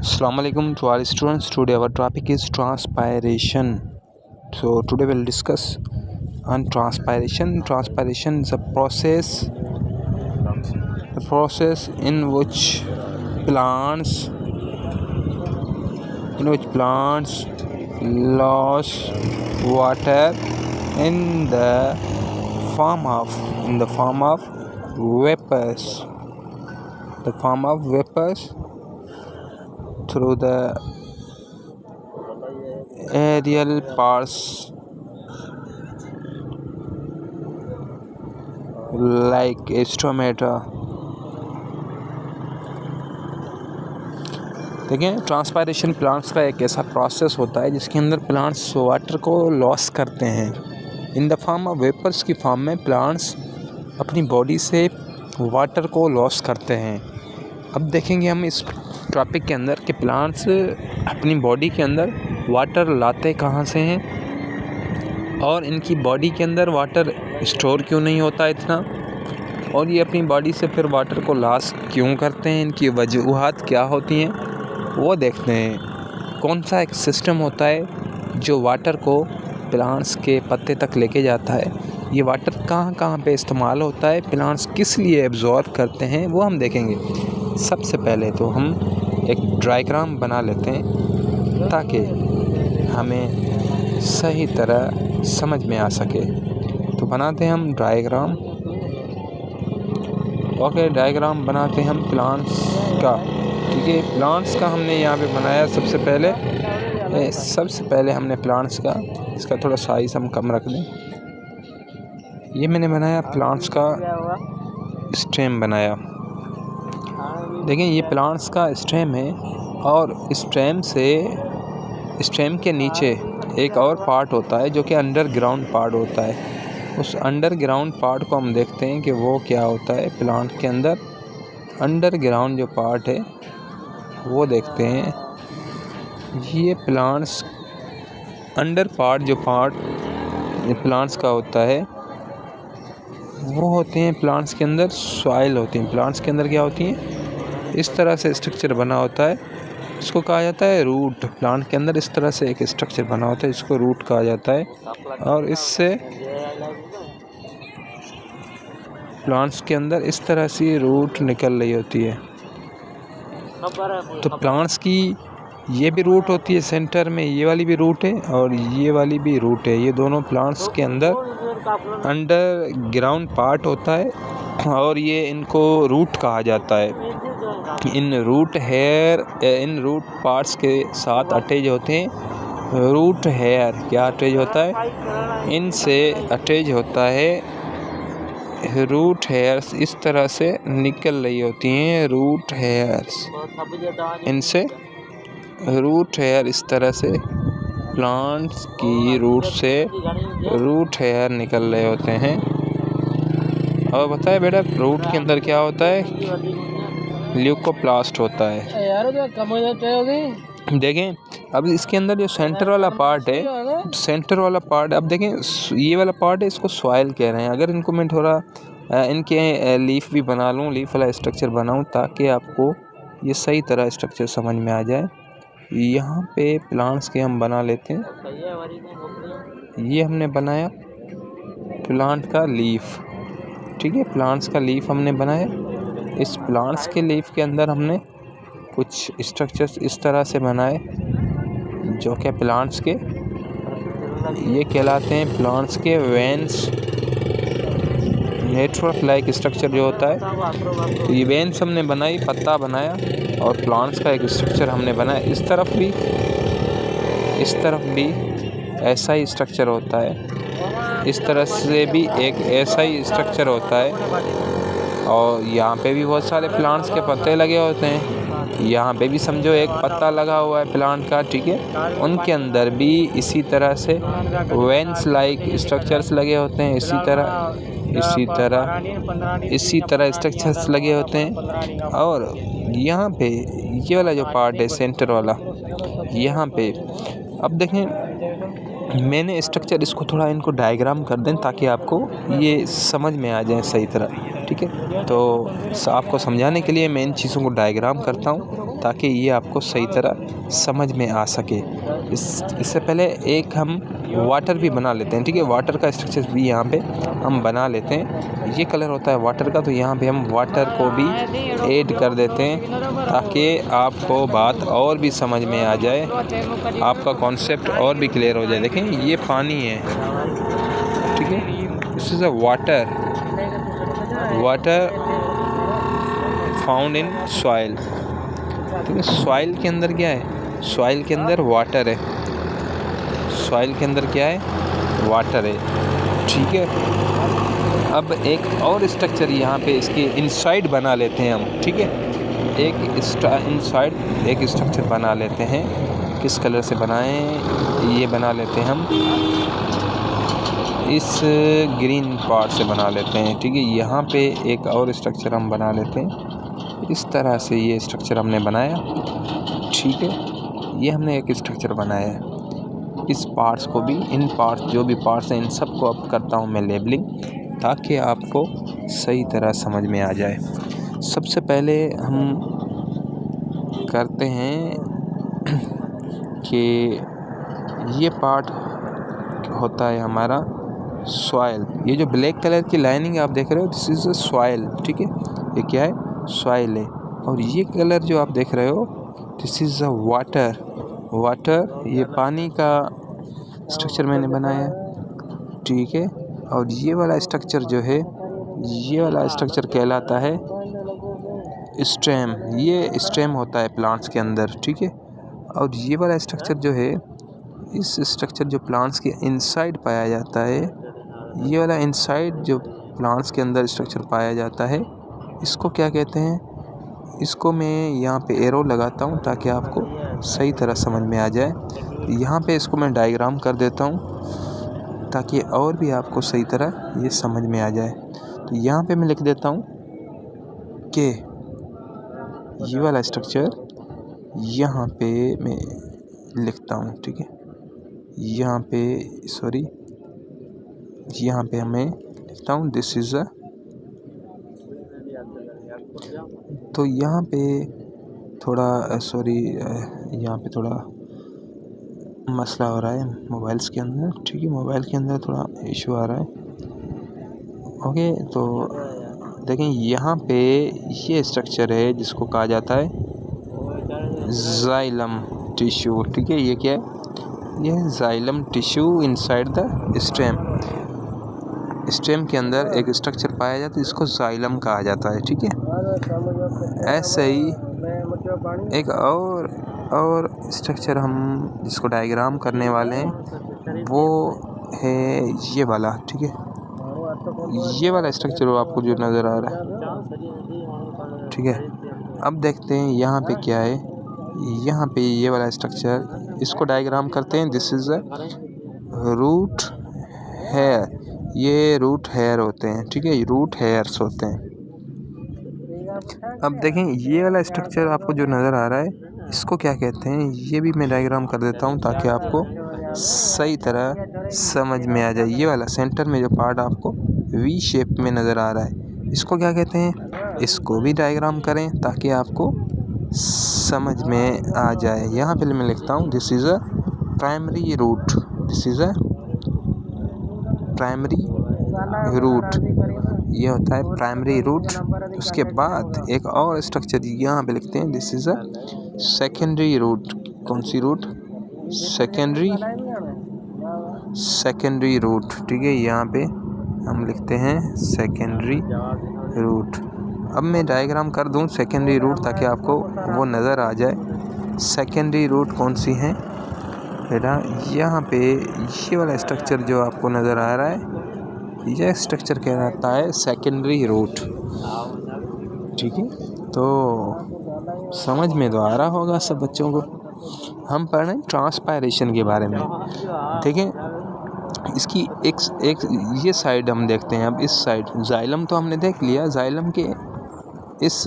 Assalamu alaikum to all students. Today our topic is transpiration. So today we'll discuss on transpiration. Transpiration is a process in which plants lose water in the form of vapors. The form of vapors through the aerial parts like stomata. देखिए, transpiration plants का एक ऐसा process होता है जिसके अंदर plants water को loss करते हैं in the form of vapours की फॉर्म में। प्लांट्स अपनी बॉडी से वाटर को लॉस करते हैं। अब देखेंगे हम इस टॉपिक के अंदर कि प्लांट्स अपनी बॉडी के अंदर वाटर लाते कहाँ से हैं और इनकी बॉडी के अंदर वाटर स्टोर क्यों नहीं होता इतना, और ये अपनी बॉडी से फिर वाटर को लॉस क्यों करते हैं, इनकी वजूहात क्या होती हैं वो देखते हैं। कौन सा एक सिस्टम होता है जो वाटर को प्लांट्स के पत्ते तक लेके जाता है, ये वाटर कहाँ कहाँ पे इस्तेमाल होता है, प्लांट्स किस लिए एब्जॉर्ब करते हैं, वो हम देखेंगे। सबसे पहले तो हम एक डायग्राम बना लेते हैं ताकि हमें सही तरह समझ में आ सके। तो बनाते हैं हम डायग्राम। ओके, डायग्राम बनाते हैं हम प्लांट्स का। ठीक है, प्लांट्स का हमने यहाँ पे बनाया। सबसे पहले हमने प्लांट्स का, इसका थोड़ा साइज हम कम रख दें। ये मैंने बनाया प्लांट्स का स्टेम बनाया। देखें, ये प्लांट्स का स्टेम है और स्टेम के नीचे एक और पार्ट होता है जो कि अंडरग्राउंड पार्ट होता है। उस अंडरग्राउंड पार्ट को हम देखते हैं कि वो क्या होता है। प्लांट के अंदर अंडरग्राउंड जो पार्ट है वो देखते हैं। ये प्लांट्स अंडर पार्ट जो पार्ट प्लांट्स का होता है वो होते हैं प्लांट्स के अंदर सॉइल होती हैं। प्लांट्स के अंदर क्या होती हैं, इस तरह से स्ट्रक्चर बना होता है, इसको कहा जाता है रूट। प्लांट के अंदर इस तरह से एक स्ट्रक्चर बना होता है, इसको रूट कहा जाता है। और इससे प्लांट्स के अंदर इस तरह से रूट निकल रही होती है। तो प्लांट्स की ये भी रूट होती है, सेंटर में ये वाली भी रूट है और ये वाली भी रूट है। ये दोनों प्लांट्स के अंदर अंडरग्राउंड पार्ट होता है और ये इनको रूट कहा जाता है। इन रूट पार्ट्स के साथ अटैच होते हैं रूट हेयर। क्या अटैच होता है, इनसे अटैच होता है रूट हेयर्स। इस तरह से निकल रही होती हैं रूट हेयर्स, इनसे रूट हेयर इस तरह से प्लांट्स की रूट से रूट हेयर निकल रहे होते हैं। अब बताए बेटा, रूट के अंदर क्या होता है, ल्यूकोप्लास्ट होता है। देखें, अब इसके अंदर जो सेंटर वाला पार्ट अब देखें, ये वाला पार्ट है, इसको सॉइल कह रहे हैं। अगर इनको मैं थोड़ा इनके लीफ भी बना लूँ, लीफ वाला स्ट्रक्चर बनाऊँ ताकि आपको ये सही तरह स्ट्रक्चर समझ में आ जाए। यहाँ पे प्लांट्स के हम बना लेते हैं। ये हमने बनाया प्लांट का लीफ। ठीक है, प्लांट्स का लीफ हमने बनाया। इस प्लांट्स के लीफ के अंदर हमने कुछ स्ट्रक्चर्स इस तरह से बनाए जो कि प्लांट्स के, ये कहलाते हैं प्लांट्स के वेन्स। नेटवर्क लाइक स्ट्रक्चर जो होता है, तो ये वेन्स हमने बनाई, पत्ता बनाया और प्लांट्स का एक स्ट्रक्चर हमने बनाया। इस तरफ भी ऐसा ही स्ट्रक्चर होता है, इस तरह से भी एक ऐसा ही स्ट्रक्चर होता है। और यहाँ पे भी बहुत सारे प्लांट्स के पत्ते लगे होते हैं। यहाँ पे भी समझो एक पत्ता लगा हुआ है प्लांट का। ठीक है, उनके अंदर भी इसी तरह से वेन्स लाइक स्ट्रक्चर्स लगे होते हैं। इसी तरह स्ट्रक्चर्स लगे होते हैं। और यहाँ पे ये वाला जो पार्ट है सेंटर वाला, यहाँ पे अब देखें, मैंने स्ट्रक्चर इसको थोड़ा इनको डायग्राम कर दें ताकि आपको ये समझ में आ जाए सही तरह। ठीक है, तो आपको समझाने के लिए मैं इन चीज़ों को डायग्राम करता हूँ। ताकि ये आपको सही तरह समझ में आ सके। इससे पहले एक हम वाटर भी बना लेते हैं, ठीक है। वाटर का स्ट्रक्चर भी यहाँ पे हम बना लेते हैं। ये कलर होता है वाटर का, तो यहाँ पे हम वाटर को भी ऐड कर देते हैं ताकि आपको बात और भी समझ में आ जाए, आपका कॉन्सेप्ट और भी क्लियर हो जाए। देखें ये पानी है, ठीक है। This is a water found in soil, ठीक है। सॉइल के अंदर क्या है? सॉइल के अंदर वाटर है। सॉइल के अंदर क्या है? वाटर है, ठीक है। अब एक और स्ट्रक्चर यहाँ पे इसके इनसाइड बना लेते हैं हम, ठीक है। इनसाइड एक स्ट्रक्चर बना लेते हैं। किस कलर से बनाएं? ये बना लेते हैं हम इस ग्रीन पार्ट से बना लेते हैं, ठीक है। यहाँ पे एक और स्ट्रक्चर हम बना लेते हैं। इस तरह से ये स्ट्रक्चर हमने बनाया, ठीक है। ये हमने एक स्ट्रक्चर बनाया है। इस पार्ट्स को भी, इन पार्ट्स जो भी पार्ट्स हैं इन सब को अब करता हूँ मैं लेबलिंग, ताकि आपको सही तरह समझ में आ जाए। सबसे पहले हम करते हैं कि ये पार्ट होता है हमारा सॉइल। ये जो ब्लैक कलर की लाइनिंग आप देख रहे हो, दिस इज़ अ सॉइल, ठीक है। ये क्या है? सॉइल है। और ये कलर जो आप देख रहे हो, दिस इज़ अ वाटर। ये पानी का स्ट्रक्चर मैंने बनाया, ठीक है। और ये वाला स्ट्रक्चर जो है, ये वाला स्ट्रक्चर कहलाता है स्टेम। ये स्टेम होता है प्लांट्स के अंदर, ठीक है। और ये वाला स्ट्रक्चर जो है, इस स्ट्रक्चर जो प्लांट्स के इनसाइड पाया जाता है, ये वाला इनसाइड जो प्लांट्स के अंदर स्ट्रक्चर पाया जाता है, इसको क्या कहते हैं? इसको मैं यहाँ पे एरो लगाता हूँ ताकि आपको सही तरह समझ में आ जाए। यहाँ पे इसको मैं डायग्राम कर देता हूँ ताकि और भी आपको सही तरह ये समझ में आ जाए। तो यहाँ पे मैं लिख देता हूँ कि ये वाला स्ट्रक्चर यहाँ पे मैं लिखता हूँ, ठीक है। यहाँ पे मैं लिखता हूँ दिस इज़ अ, तो यहाँ पे थोड़ा यहाँ पे थोड़ा मसला हो रहा है मोबाइल्स के अंदर, ठीक है। मोबाइल के अंदर थोड़ा इशू आ रहा है, ओके। तो देखें यहाँ पे ये स्ट्रक्चर है जिसको कहा जाता है जाइलम टिश्यू, ठीक है। ये क्या है? ये है xylem tissue inside the stem. Stem के अंदर एक स्ट्रक्चर पाया जाता है जिसको जाइलम कहा जाता है, ठीक है। ऐसे ही एक और स्ट्रक्चर हम जिसको डायग्राम करने वाले हैं वो है ये वाला, ठीक है। ये वाला स्ट्रक्चर आपको जो नज़र आ रहा है, ठीक है। अब देखते हैं यहाँ पे क्या है। यहाँ पे ये वाला स्ट्रक्चर, इसको डायग्राम करते हैं। This is a root hair. ये रूट हेयर होते हैं, ठीक है। रूट हेयर्स होते हैं। अब देखें ये वाला स्ट्रक्चर आपको जो नज़र आ रहा है, इसको क्या कहते हैं? ये भी मैं डायग्राम कर देता हूँ ताकि आपको सही तरह समझ में आ जाए। ये वाला सेंटर में जो पार्ट आपको वी शेप में नज़र आ रहा है, इसको क्या कहते हैं? इसको भी डायग्राम करें ताकि आपको समझ में आ जाए। यहाँ पे मैं लिखता हूँ this is a primary root. This is a primary root, ये होता है प्राइमरी रूट। उसके बाद एक और स्ट्रक्चर यहाँ पे लिखते हैं this is a secondary root. कौन सी रूट? सेकेंडरी रूट, ठीक है। यहाँ पे हम लिखते हैं सेकेंडरी रूट। अब मैं डायग्राम कर दूँ सेकेंडरी रूट ताकि आपको वो नज़र आ जाए। सेकेंडरी रूट कौन सी हैं बेटा? यहाँ पे ये वाला स्ट्रक्चर जो आपको नज़र आ रहा है, यह स्ट्रक्चर कहलाता है सेकेंडरी रूट, ठीक है। तो समझ में तो आ रहा होगा सब बच्चों को। हम पढ़ रहे हैं ट्रांसपायरेशन के बारे में, ठीक है। इसकी एक ये साइड हम देखते हैं। अब इस साइड जाइलम तो हमने देख लिया। जाइलम के इस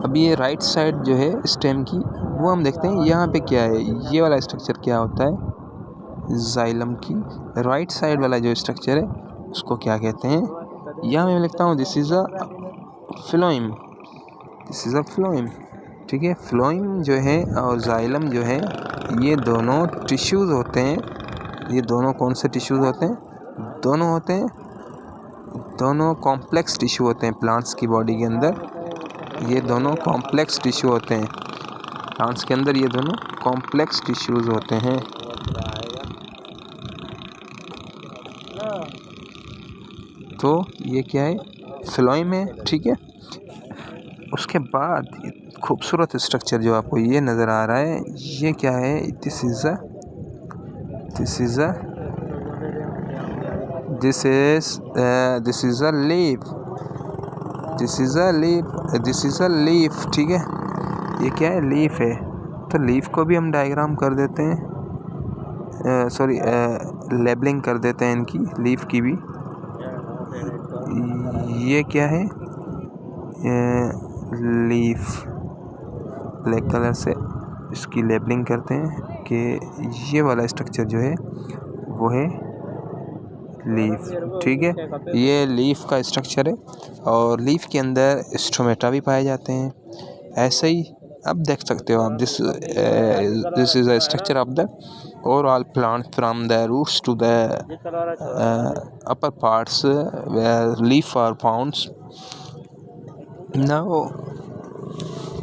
अब ये राइट साइड जो है स्टेम की, वो हम देखते हैं। यहाँ पे क्या है? ये वाला स्ट्रक्चर क्या होता है? जाइलम की राइट साइड वाला जो स्ट्रक्चर है उसको क्या कहते हैं? यहाँ मैं लिखता हूँ this is a phloem. This is a phloem. ठीक है, फ्लोएम जो है और जाइलम जो है ये दोनों टिश्यूज़ होते हैं। ये दोनों कौन से टिश्यूज़ होते हैं? दोनों कॉम्प्लेक्स टिश्यू होते हैं प्लांट्स की बॉडी के अंदर। ये दोनों कॉम्प्लेक्स टिश्यू होते हैं प्लांट्स के अंदर। ये दोनों कॉम्प्लेक्स टिश्यूज़ होते हैं। तो ये क्या है? फ्लोएम है। ठीक है, उसके बाद खूबसूरत स्ट्रक्चर जो आपको ये नज़र आ रहा है, ये क्या है? This is a leaf. ठीक है, ये क्या है? लीफ है। तो लीफ को भी हम डायग्राम कर देते हैं, लेबलिंग कर देते हैं इनकी, लीफ की भी। ये क्या है? लीफ। ब्लैक कलर से इसकी लेबलिंग करते हैं कि ये वाला स्ट्रक्चर जो है वो है लीफ। ठीक है, ये लीफ का स्ट्रक्चर है और लीफ के अंदर स्टोमेटा भी पाए जाते हैं। ऐसे ही अब देख सकते हो आप, this is a structure of the overall plant from the roots to the upper parts where leaf are found. Now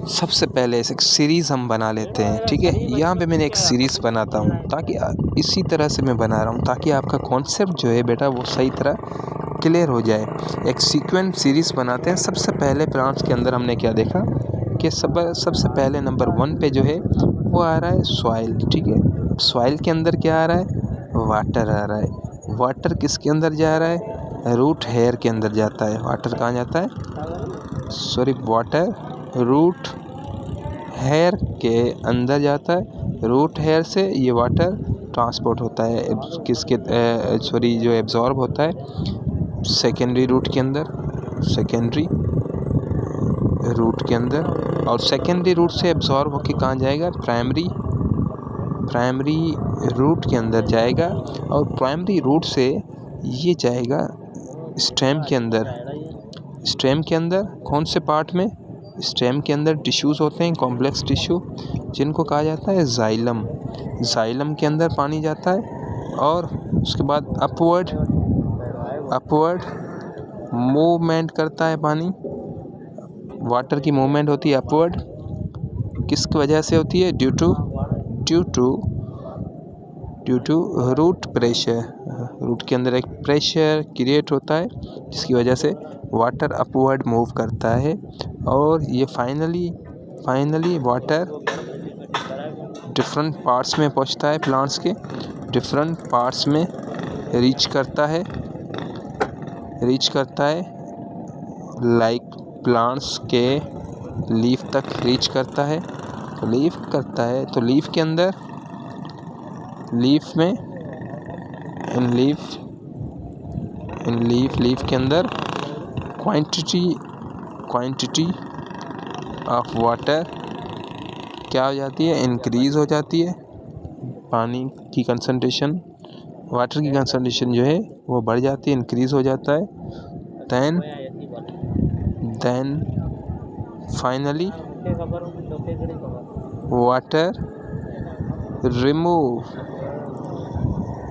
सबसे पहले एक सीरीज़ हम बना लेते हैं। ठीक है, यहाँ पे मैंने एक सीरीज़ बनाता हूँ ताकि इसी तरह से मैं बना रहा हूँ ताकि आपका कॉन्सेप्ट जो है बेटा वो सही तरह क्लियर हो जाए। एक सीक्वेंस सीरीज़ बनाते हैं। सबसे पहले प्लांट्स के अंदर हमने क्या देखा कि सबसे पहले नंबर 1 पे जो है वो आ रहा है सॉइल। ठीक है, सॉइल के अंदर क्या आ रहा है? वाटर आ रहा है। वाटर किसके अंदर जा रहा है? रूट हेयर के अंदर जाता है। वाटर कहाँ जाता है? वाटर रूट हेयर के अंदर जाता है। रूट हेयर से ये वाटर ट्रांसपोर्ट होता है जो एब्जॉर्ब होता है सेकेंडरी रूट के अंदर, और सेकेंडरी रूट से एब्जॉर्ब होके कहाँ जाएगा? प्राइमरी रूट के अंदर जाएगा और प्राइमरी रूट से ये जाएगा स्टेम के अंदर। कौन से पार्ट में? स्टेम के अंदर टिश्यूज़ होते हैं, कॉम्प्लेक्स टिश्यू, जिनको कहा जाता है जाइलम। जाइलम के अंदर पानी जाता है और उसके बाद अपवर्ड मूवमेंट करता है पानी। वाटर की मूवमेंट होती है अपवर्ड। किसकी वजह से होती है? Due to root pressure. Root के अंदर एक प्रेशर क्रिएट होता है जिसकी वजह से वाटर अपवर्ड मूव करता है और ये फाइनली वाटर डिफरेंट पार्ट्स में पहुंचता है। प्लांट्स के डिफरेंट पार्ट्स में रीच करता है लाइक प्लांट्स के लीफ तक लीफ करता है। तो लीफ के अंदर लीफ के अंदर क्वांटिटी ऑफ वाटर क्या हो जाती है? इंक्रीज़ हो जाती है। पानी की कंसंट्रेशन, वाटर की कंसंट्रेशन जो है वो बढ़ जाती है, इंक्रीज़ हो जाता है। Then finally water remove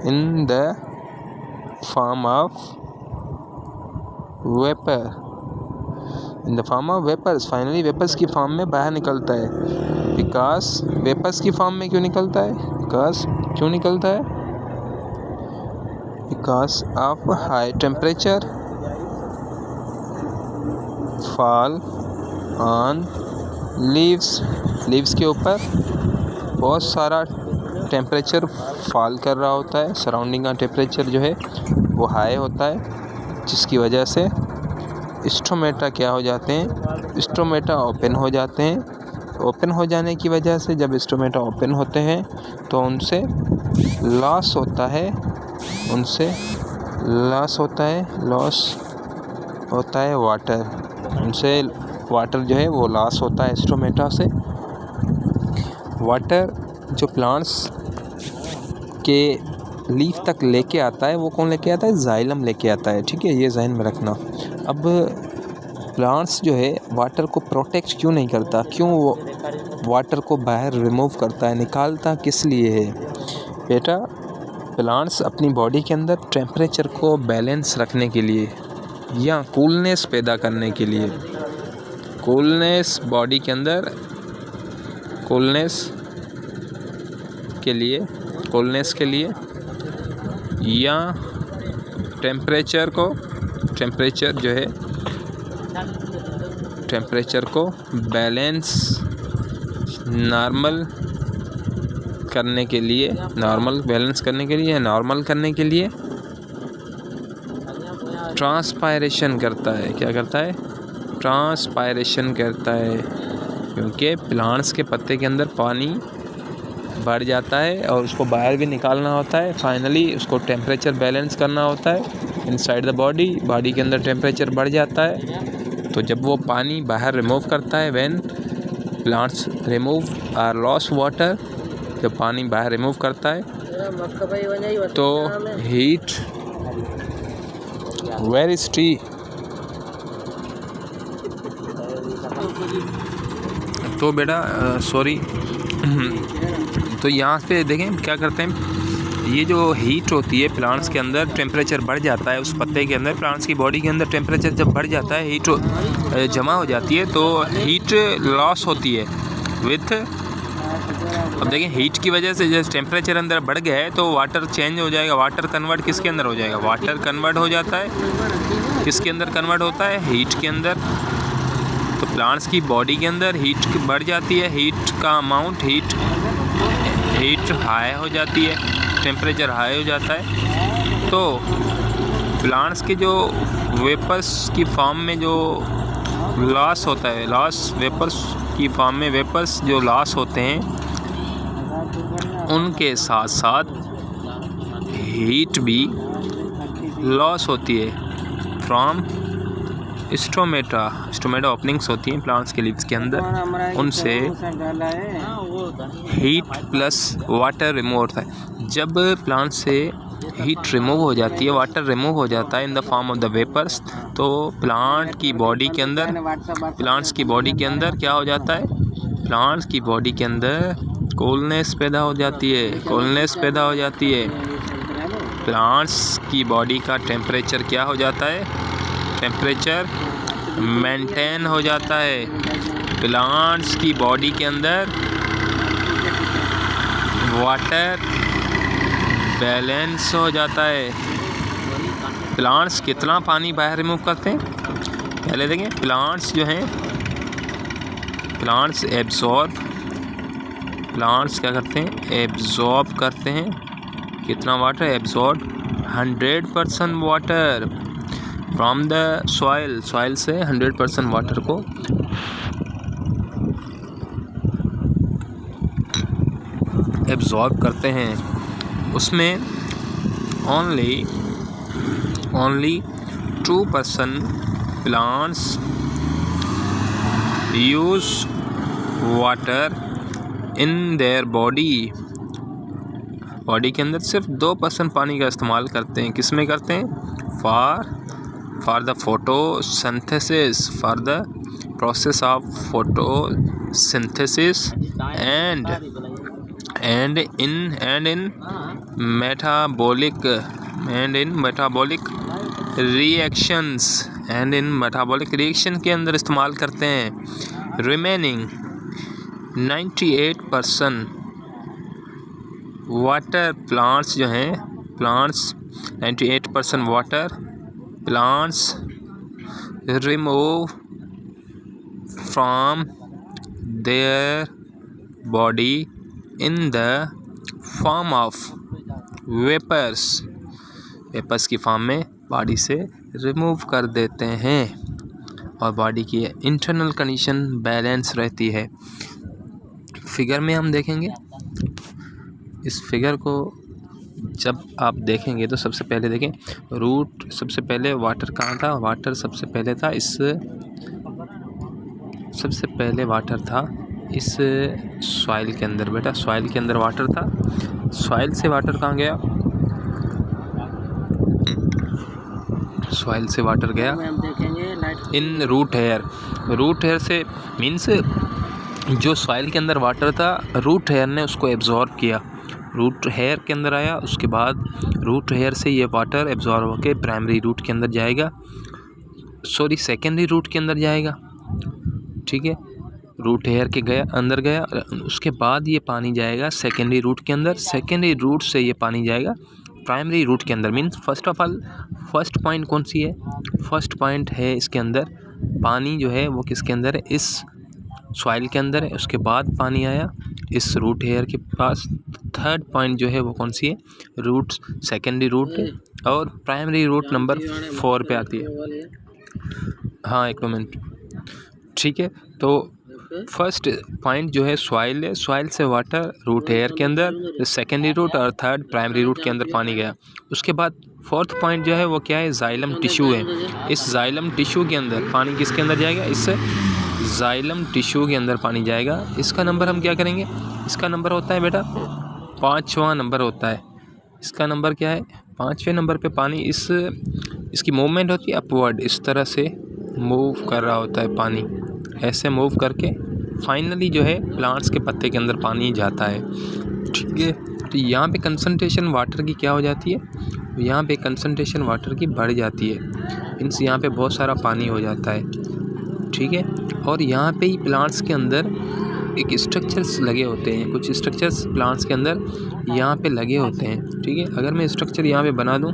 in the form of vapours. Finally vapours की फॉर्म में बाहर निकलता है। बिकॉज वेपर्स की फॉर्म में क्यों निकलता है? Because of high temperature fall on leaves के ऊपर बहुत सारा टेम्परेचर फॉल कर रहा होता है। सराउंडिंग का टेम्परेचर जो है वो हाई होता है जिसकी वजह से स्टोमेटा क्या हो जाते हैं? स्टोमेटा ओपन हो जाते हैं। ओपन हो जाने की वजह से जब स्टोमेटा ओपन होते हैं तो उनसे लॉस होता है वाटर। उनसे वाटर जो है वो लॉस होता है स्टोमेटा से। वाटर जो प्लांट्स के लीफ तक लेके आता है वो कौन लेके आता है? जाइलम लेके आता है। ठीक है, ये जहन में रखना। अब प्लांट्स जो है वाटर को प्रोटेक्ट क्यों नहीं करता, क्यों वो वाटर को बाहर रिमूव करता है, निकालता किस लिए है बेटा? प्लांट्स अपनी बॉडी के अंदर टेम्परेचर को बैलेंस रखने के लिए या कूलनेस पैदा करने के लिए, कूलनेस बॉडी के अंदर कूलनेस के लिए या टेम्परेचर को बैलेंस नॉर्मल करने के लिए ट्रांसपायरेशन करता है। क्या करता है? ट्रांसपायरेशन करता है, क्योंकि प्लांट्स के पत्ते के अंदर पानी बढ़ जाता है और उसको बाहर भी निकालना होता है। फाइनली उसको टेम्परेचर बैलेंस करना होता है इनसाइड द बॉडी के अंदर टेम्परेचर बढ़ जाता है। तो जब वो पानी बाहर रिमूव करता है, when plants remove are loss water, जब पानी बाहर रिमूव करता है तो हीट वेयर इज टी। तो बेटा सॉरी तो यहाँ पे देखें क्या करते हैं, ये जो हीट होती है प्लांट्स के अंदर, टेम्परेचर बढ़ जाता है उस पत्ते के अंदर, प्लांट्स की बॉडी के अंदर टेम्परेचर जब बढ़ जाता है, हीट जमा हो जाती है तो हीट लॉस होती है विथ। अब देखें हीट की वजह से जैसे टेम्परेचर अंदर बढ़ गया है तो वाटर चेंज हो जाएगा, वाटर कन्वर्ट किसके अंदर हो जाएगा? वाटर कन्वर्ट हो जाता है, किसके अंदर कन्वर्ट होता है? हीट के अंदर। तो प्लांट्स की बॉडी के अंदर हीट बढ़ जाती है, हीट का अमाउंट, हीट हाई हो जाती है, टेम्परेचर हाई हो जाता है। तो प्लांट्स के जो वेपर्स की फॉर्म में जो लॉस होता है, वेपर्स की फॉर्म में वेपर्स जो लॉस होते हैं, उनके साथ साथ हीट भी लॉस होती है फ्रॉम स्टोमेटा ओपनिंग्स होती हैं प्लांट्स के लीव्स के अंदर, उनसे हीट प्लस वाटर रिमूव होता है। जब प्लांट से हीट रिमूव हो जाती है, वाटर रिमूव हो जाता है in the form of the vapours, तो प्लांट्स की बॉडी के अंदर क्या हो जाता है? प्लांट्स की बॉडी के अंदर कूलनेस पैदा हो जाती है। प्लांट्स की बॉडी का टेम्परेचर क्या हो जाता है? टेम्परेचर मेंटेन हो जाता है। प्लांट्स की बॉडी के अंदर वाटर बैलेंस हो जाता है। प्लांट्स कितना पानी बाहर रिमूव करते हैं? पहले देखें, प्लांट्स जो हैं, प्लांट्स क्या करते हैं? एब्जॉर्ब करते हैं। कितना water? Absorb 100% water from the soil से 100% वाटर को एब्जॉर्ब करते हैं। उसमें only 2% plants use water in their body के अंदर सिर्फ 2% पानी का इस्तेमाल करते हैं। किस में करते हैं? For the photosynthesis, for the process of photosynthesis and in metabolic reaction के अंदर इस्तेमाल करते हैं। रिमेनिंग 98% वाटर प्लांट्स जो हैं, 98% water plants remove from their body in the form of vapours की फॉर्म में बॉडी से रिमूव कर देते हैं और बॉडी की इंटरनल कंडीशन बैलेंस रहती है। फिगर में हम देखेंगे, इस फिगर को जब आप देखेंगे तो सबसे पहले देखें रूट, सबसे पहले वाटर कहाँ था? वाटर सबसे पहले था वाटर था इस सॉइल के अंदर। बेटा सॉइल के अंदर वाटर था, सॉइल से वाटर कहाँ गया? सॉइल से वाटर गया इन रूट हेयर। रूट हेयर से मीन्स जो सॉइल के अंदर वाटर था, रूट हेयर ने उसको एब्जॉर्ब किया, रूट हेयर के अंदर आया। उसके बाद रूट हेयर से ये वाटर एब्जॉर्ब होकर प्राइमरी रूट के अंदर जाएगा, सेकेंडरी रूट के अंदर जाएगा। ठीक है, रूट हेयर के अंदर गया, उसके बाद ये पानी जाएगा सेकेंडरी रूट के अंदर। सेकेंडरी रूट से ये पानी जाएगा प्राइमरी रूट के अंदर। Means first of all first point कौन सी है? फर्स्ट पॉइंट है इसके अंदर पानी जो है वो किसके अंदर है? इस सॉइल के अंदर है। उसके बाद पानी आया इस रूट हेयर के पास। थर्ड पॉइंट जो है वो कौन सी है? रूट, सेकेंडरी रूट और प्राइमरी रूट नंबर 4 पे आती है। हाँ, एक मिनट। ठीक है, तो फर्स्ट पॉइंट जो है सॉइल है, सॉइल से वाटर रूट हेयर के अंदर, सेकेंडरी रूट और थर्ड प्राइमरी रूट के अंदर पानी गया। उसके बाद फोर्थ पॉइंट जो है वो क्या है? जाइलम टिश्यू है। इस जाइलम टिश्यू के अंदर पानी किसके अंदर जाएगा? इस जाइलम टिश्यू के अंदर पानी जाएगा। इसका नंबर हम क्या करेंगे? इसका नंबर होता है बेटा 5वां नंबर होता है। इसका नंबर क्या है? 5वें नंबर पे पानी इसकी मूवमेंट होती है अपवर्ड, इस तरह से मूव कर रहा होता है पानी, ऐसे मूव करके फाइनली जो है प्लांट्स के पत्ते के अंदर पानी जाता है। ठीक है, तो यहाँ पे कंसंट्रेशन वाटर की क्या हो जाती है? यहाँ पे कंसंट्रेशन वाटर की बढ़ जाती है, मीन्स यहाँ पे बहुत सारा पानी हो जाता है। ठीक है, और यहाँ पे ही प्लांट्स के अंदर एक स्ट्रक्चर्स लगे होते हैं, कुछ स्ट्रक्चर्स प्लांट्स के अंदर यहाँ पे लगे होते हैं। ठीक है, अगर मैं स्ट्रक्चर यहाँ पे बना दूँ,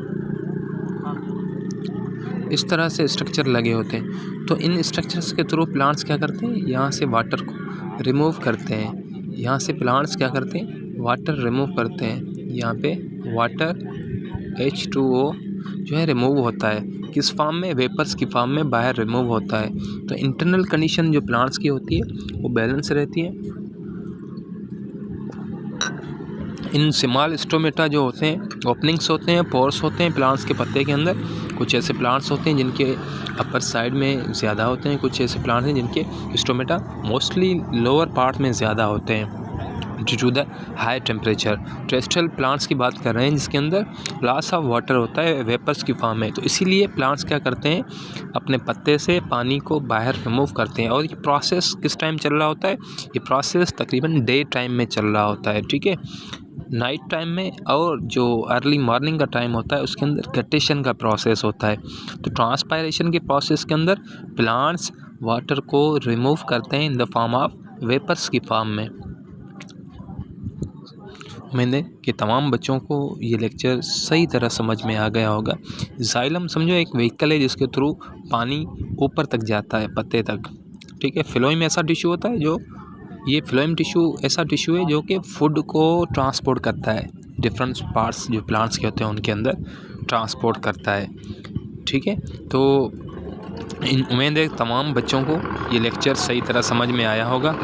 इस तरह से स्ट्रक्चर लगे होते हैं, तो इन स्ट्रक्चर्स के थ्रू प्लांट्स क्या करते हैं? यहाँ से वाटर को रिमूव करते हैं। यहाँ से प्लांट्स क्या करते हैं? वाटर रिमूव करते हैं। यहाँ पे वाटर H2O जो है रिमूव होता है, किस फॉर्म में? वेपर्स की फॉर्म में बाहर रिमूव होता है। तो इंटरनल कंडीशन जो प्लांट्स की होती है वो बैलेंस रहती है। इन स्मॉल स्टोमेटा जो होते हैं, ओपनिंग्स होते हैं, पोर्स होते हैं प्लांट्स के पत्ते के अंदर। कुछ ऐसे प्लांट्स होते हैं जिनके अपर साइड में ज़्यादा होते हैं, कुछ ऐसे प्लांट्स हैं जिनके स्टोमेटा मोस्टली लोअर पार्ट में ज़्यादा होते हैं due to the high temperature. Terrestrial plants की बात कर रहे हैं जिसके अंदर लॉस ऑफ वाटर होता है वेपर्स की फॉर्म में, तो इसीलिए प्लांट्स क्या करते हैं? अपने पत्ते से पानी को बाहर रिमूव करते हैं। और ये प्रोसेस किस टाइम चल रहा होता है? ये प्रोसेस तकरीबन डे टाइम में चल रहा होता है। ठीक है, नाइट टाइम में और जो अर्ली मॉर्निंग का टाइम होता है उसके अंदर गटेशन का प्रोसेस होता है। तो ट्रांसपायरेशन के प्रोसेस के अंदर प्लांट्स वाटर को रिमूव करते हैं in the form of vapours की फॉर्म में। मैंने कि तमाम बच्चों को ये लेक्चर सही तरह समझ में आ गया होगा। जाइलम समझो एक व्हीकल है जिसके थ्रू पानी ऊपर तक जाता है, पत्ते तक। ठीक है, फ्लोएम ऐसा टिश्यू होता है जो ये फ्लोएम टिश्यू ऐसा टिश्यू है जो कि फूड को ट्रांसपोर्ट करता है, डिफरेंट पार्ट्स जो प्लांट्स के होते हैं उनके अंदर ट्रांसपोर्ट करता है। ठीक है, तो उम्मीद है तमाम बच्चों को ये लेक्चर सही तरह समझ में आया होगा।